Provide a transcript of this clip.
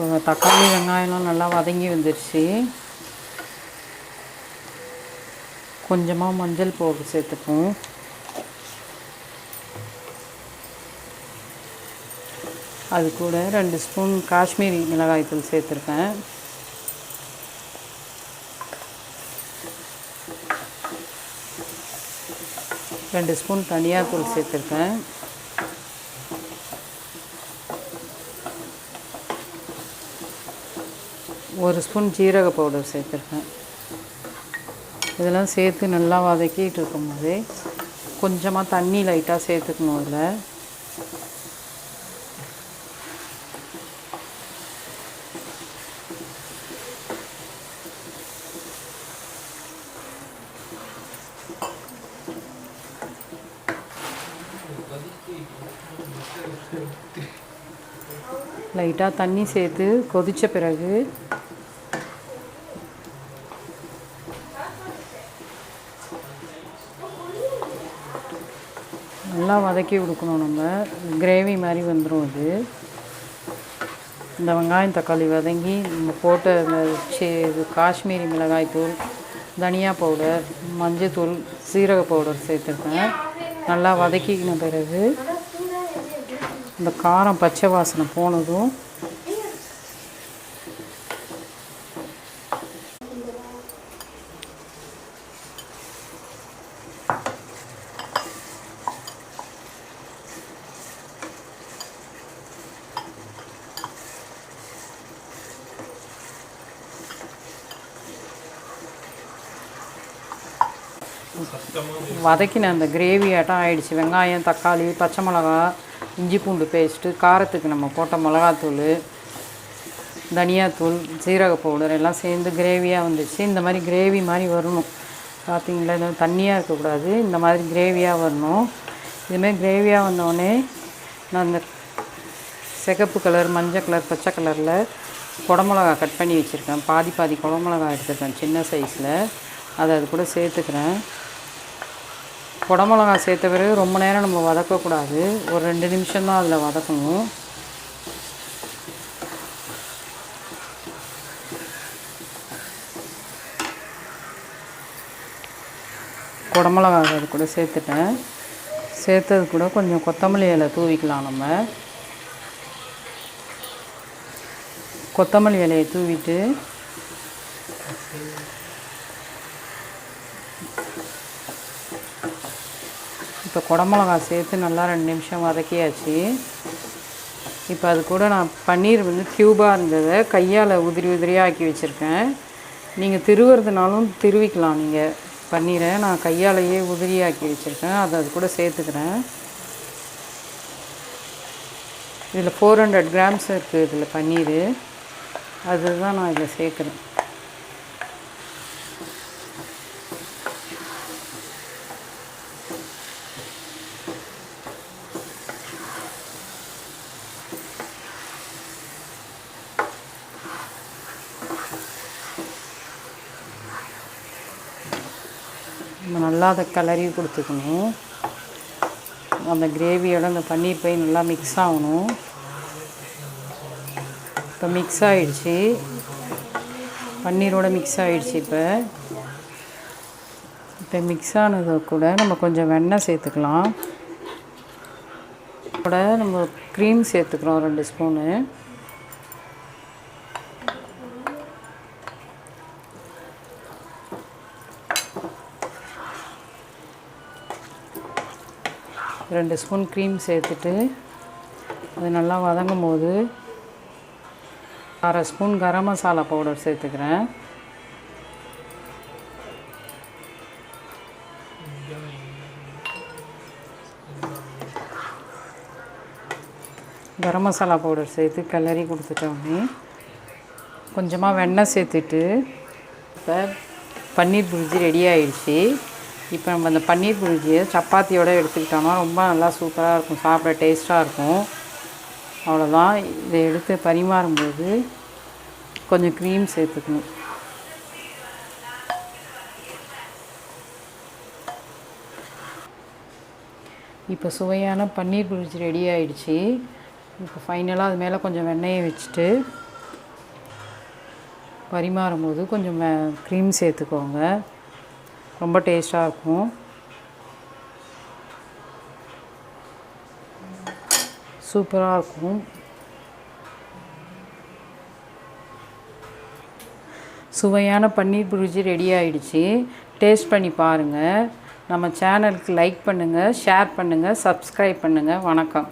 இப்போ தக்காளி வெங்காயம்லாம் நல்லா வதங்கி வந்துடுச்சு. கொஞ்சமாக மஞ்சள் பவுடர் சேர்த்துப்போம். அது கூட 2 ஸ்பூன் காஷ்மீரி மிளகாய்த்தூள் சேர்த்துருக்கேன். ரெண்டு ஸ்பூன் தனியாத்தூள் சேர்த்துருக்கேன். ஒரு ஸ்பூன் ஜீரக பவுடர் சேர்த்துருக்கேன். இதெல்லாம் சேர்த்து நல்லா வதக்கிட்டு இருக்கும்போதே கொஞ்சமாக தண்ணி லைட்டாக சேர்த்துக்கணும். அதில் லைட்டாக தண்ணி சேர்த்து கொதித்த பிறகு நல்லா வதக்கி கொடுக்கணும். நம்ம கிரேவி மாதிரி வந்துடும். அது இந்த வெங்காயம் தக்காளி வதங்கி நம்ம போட்ட இந்த காஷ்மீரி மிளகாய்த்தூள், தனியா பவுடர், மஞ்சத்தூள், சீரக பவுடர் சேர்த்துருக்கேன். நல்லா வதக்கிக்கின பிறகு இந்த காரம் பச்சை வாசனை போனதும் வதக்கின அந்த கிரேவி ஆட்டம் ஆகிடுச்சு. வெங்காயம் தக்காளி பச்சை மிளகா இஞ்சி பூண்டு பேஸ்ட்டு, காரத்துக்கு நம்ம போட்ட மிளகாத்தூள், தனியாத்தூள், சீரக பவுடர் எல்லாம் சேர்ந்து கிரேவியாக வந்துடுச்சு. இந்த மாதிரி கிரேவி மாதிரி வரணும். பார்த்திங்களா, இது தண்ணியாக இருக்கக்கூடாது. இந்த மாதிரி கிரேவியாக வரணும். இதுமாதிரி கிரேவியாக வந்தோடனே நான் இந்த சிகப்பு கலர், மஞ்சள் கலர், பச்சை கலரில் குடமிளகா கட் பண்ணி வச்சுருக்கேன். பாதி குடமிளகா எடுத்துருக்கேன் சின்ன சைஸில். அதை அது கூட சேர்த்துக்கிறேன். குடமிளகா சேர்த்த பிறகு ரொம்ப நேரம் நம்ம வதக்கக்கூடாது. ஒரு 2 நிமிஷம் தான் அதில் வதக்கணும். குடமிளகா அது கூட சேர்த்துட்டேன். சேர்த்தது கூட கொஞ்சம் கொத்தமல்லி இலை தூவிக்கலாம். நம்ம கொத்தமல்லி இலையை தூவிட்டு இப்போ குடமிளகா சேர்த்து நல்லா 2 நிமிஷம் வதக்கியாச்சு. இப்போ அது கூட நான் பன்னீர் க்யூபாக இருந்ததை கையால் உதிரியாக ஆக்கி வச்சுருக்கேன். நீங்கள் திருவுறதுனாலும் திருவிக்கலாம். நீங்கள் பன்னீரை நான் கையாலேயே உதிரியாக்கி வச்சுருக்கேன். அதை அது கூட சேர்த்துக்கிறேன். இதில் 400 கிராம்ஸ் இருக்குது இதில் பன்னீர். அதுதான் நான் இதில் சேர்க்குறேன். நம்ம நல்லா அதை கிளறி கொடுத்துக்கணும். அந்த கிரேவியோட அந்த பன்னீர் போய் நல்லா மிக்ஸ் ஆகணும். இப்போ மிக்ஸ் ஆகிடுச்சி, பன்னீரோடு மிக்ஸ் ஆகிடுச்சி. இப்போ மிக்ஸ் ஆனதை கூட நம்ம கொஞ்சம் வெண்ணெய் சேர்த்துக்கலாம். கூட நம்ம க்ரீம் சேர்த்துக்கிறோம் 2 ஸ்பூனு. ரெண்டு ஸ்பூன் க்ரீம் சேர்த்துட்டு அது நல்லா வதங்கும் போது 1/2 ஸ்பூன் கரம் மசாலா பவுடர் சேர்த்துக்கிறேன். கரம் மசாலா பவுடர் சேர்த்து கிளறி கொடுத்துட்டோன்னே கொஞ்சமாக வெண்ணெய் சேர்த்துட்டு இப்போ பன்னீர் புர்ஜி ரெடி ஆகிடுச்சி. இப்போ நம்ம அந்த பன்னீர் புர்ஜியை சப்பாத்தியோடு எடுத்துக்கிட்டோம்னா ரொம்ப நல்லா சூப்பராக இருக்கும், சாப்பிட டேஸ்ட்டாக இருக்கும். அவ்வளோதான். இதை எடுத்து பரிமாறும்போது கொஞ்சம் க்ரீம் சேர்த்துக்கணும். இப்போ சுவையான பன்னீர் புர்ஜி ரெடி ஆகிடுச்சி. இப்போ ஃபைனலாக அது மேலே கொஞ்சம் வெண்ணெயை வச்சுட்டு பரிமாறும்போது கொஞ்சம் க்ரீம் சேர்த்துக்கோங்க, ரொம்ப டேஸ்ட்டாக இருக்கும். சூப்பராக இருக்கும். சுவையான பன்னீர் புர்ஜி ரெடி ஆகிடுச்சு. டேஸ்ட் பண்ணி பாருங்கள். நம்ம சேனலுக்கு லைக் பண்ணுங்கள், ஷேர் பண்ணுங்கள், சப்ஸ்கிரைப் பண்ணுங்கள். வணக்கம்.